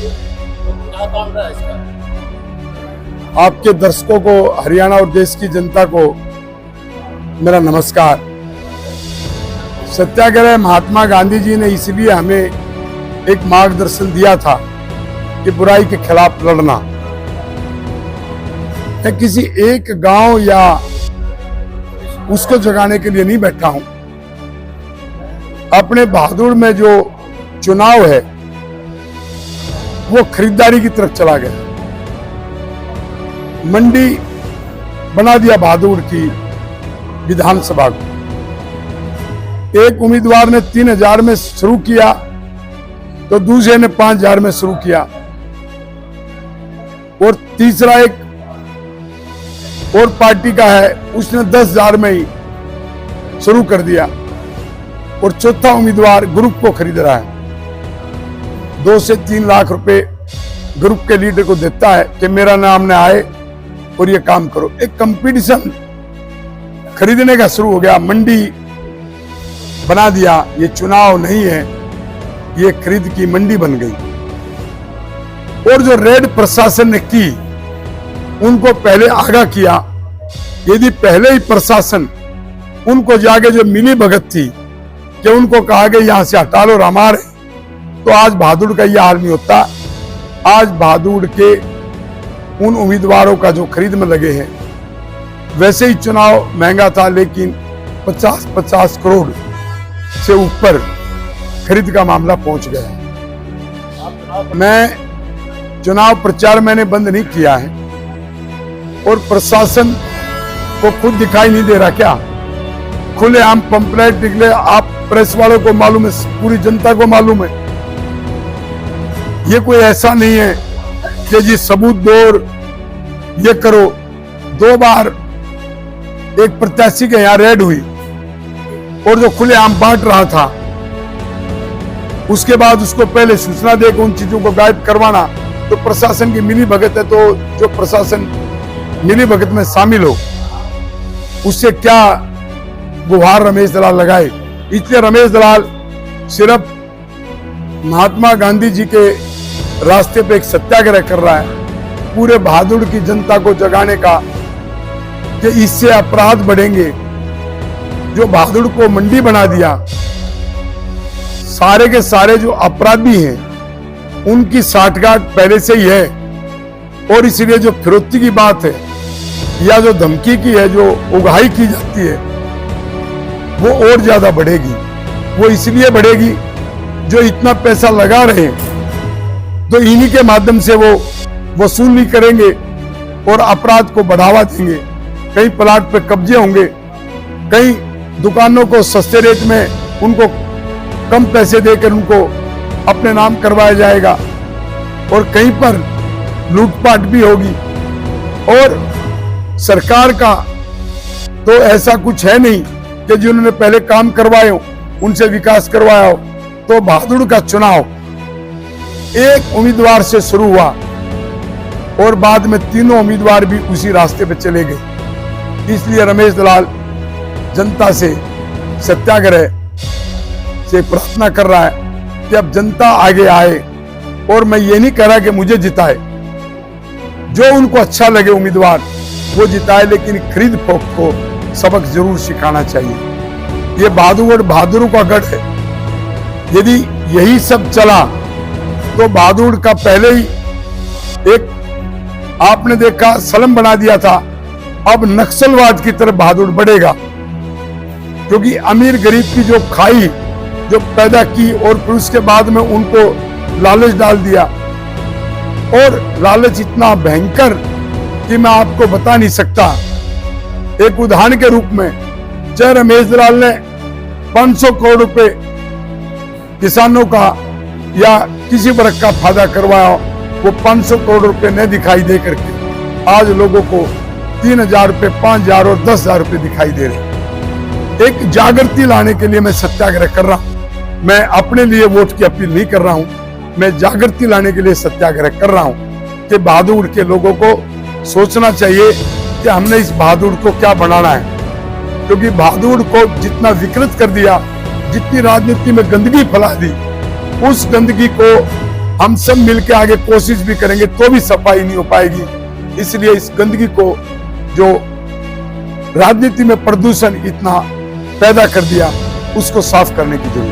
क्या काम रहा है इसका? आपके दर्शकों को, हरियाणा और देश की जनता को मेरा नमस्कार। सत्याग्रह महात्मा गांधी जी ने इसलिए हमें एक मार्गदर्शन दिया था कि बुराई के खिलाफ लड़ना। मैं किसी एक गांव या उसको जगाने के लिए नहीं बैठा हूं। अपने बहादुर में जो चुनाव है वो खरीदारी की तरफ चला गया। मंडी बना दिया बहादुर की विधानसभा को। एक उम्मीदवार ने 3000 में शुरू किया तो दूसरे ने 5000 में शुरू किया और तीसरा एक और पार्टी का है, उसने 10,000 में ही शुरू कर दिया और चौथा उम्मीदवार ग्रुप को खरीद रहा है। 2 से 3 लाख रुपए ग्रुप के लीडर को देता है कि मेरा नाम न आए और ये काम करो। एक कंपटीशन खरीदने का शुरू हो गया, मंडी बना दिया। ये चुनाव नहीं है, ये खरीद की मंडी बन गई। और जो रेड प्रशासन ने की, उनको पहले आगाह किया। यदि पहले ही प्रशासन उनको जाके जो मिली भगत थी कि उनको कहा गया यहां से हटा लो हमारे, तो आज बहादुर का यह हाल नहीं होता। आज बहादुर के उन उम्मीदवारों का जो खरीद में लगे हैं, वैसे ही चुनाव महंगा था, लेकिन 50-50 करोड़ से ऊपर खरीद का मामला पहुंच गया। मैं चुनाव प्रचार मैंने बंद नहीं किया है और प्रशासन को खुद दिखाई नहीं दे रहा क्या? खुलेआम पंपलेट निकले, आप प्रेस वालों को मालूम है, पूरी जनता को मालूम है। ये कोई ऐसा नहीं है कि जी सबूत दो और ये करो। 2 बार एक प्रत्याशी के यहाँ रेड हुई और जो खुलेआम बांट रहा था, उसके बाद उसको पहले सूचना देकर उन चीजों को गायब करवाना, तो प्रशासन की मिली भगत है। तो जो प्रशासन मिली भगत में शामिल हो, उससे क्या गुहार रमेश दलाल लगाए? इसलिए रमेश दलाल सिर्फ महात्मा गांधी जी के रास्ते पे एक सत्याग्रह कर रहा है, पूरे बहादुर की जनता को जगाने का, कि इससे अपराध बढ़ेंगे। जो बहादुर को मंडी बना दिया, सारे के सारे जो अपराधी हैं उनकी साठगांठ पहले से ही है। और इसलिए जो फिरौती की बात है या जो धमकी की है, जो उगाही की जाती है, वो और ज्यादा बढ़ेगी। वो इसलिए बढ़ेगी, जो इतना पैसा लगा रहे हैं तो इन्हीं के माध्यम से वो वसूली करेंगे और अपराध को बढ़ावा देंगे। कई प्लाट पे कब्जे होंगे, कई दुकानों को सस्ते रेट में उनको कम पैसे देकर उनको अपने नाम करवाया जाएगा और कहीं पर लूटपाट भी होगी। और सरकार का तो ऐसा कुछ है नहीं कि जिन्होंने पहले काम करवाए हो उनसे विकास करवाया हो। तो बहादुर का चुनाव एक उम्मीदवार से शुरू हुआ और बाद में तीनों उम्मीदवार भी उसी रास्ते पे चले गए। इसलिए रमेश दलाल जनता से सत्याग्रह से प्रार्थना कर रहा है कि अब जनता आगे आए। और मैं ये नहीं कह रहा कि मुझे जिताए, जो उनको अच्छा लगे उम्मीदवार वो जिताए, लेकिन खरीद फरोख्त को सबक जरूर सिखाना चाहिए। ये बहादुर का गढ़ है। यदि यही सब चला तो बहादुर का पहले ही एक आपने देखा सलम बना दिया था, अब नक्सलवाद की तरफ बहादुर बढ़ेगा। क्योंकि अमीर गरीब की जो खाई जो पैदा की और फिर उसके बाद में उनको लालच डाल दिया, और लालच इतना भयंकर कि मैं आपको बता नहीं सकता। एक उदाहरण के रूप में, चाहे रमेश दलाल ने 500 करोड़ रुपए किसानों का या किसी वर्ग का फायदा करवाया, वो 500 करोड़ रुपए न दिखाई दे करके आज लोगों को 3,000 रुपए, 5,000 और 10,000 रुपए दिखाई दे रहे। एक जागृति लाने के लिए मैं सत्याग्रह कर रहा हूं। मैं अपने लिए वोट की अपील नहीं कर रहा हूं, मैं जागृति लाने के लिए सत्याग्रह कर रहा हूं कि बहादुर के लोगों को सोचना चाहिए कि हमने इस बहादुर को क्या बनाना है। क्योंकि बहादुर को जितना विकृत कर दिया, जितनी राजनीति में गंदगी फैला दी, उस गंदगी को हम सब मिलकर आगे कोशिश भी करेंगे तो भी सफाई नहीं हो पाएगी। इसलिए इस गंदगी को, जो राजनीति में प्रदूषण इतना पैदा कर दिया, उसको साफ करने की जरूरत है।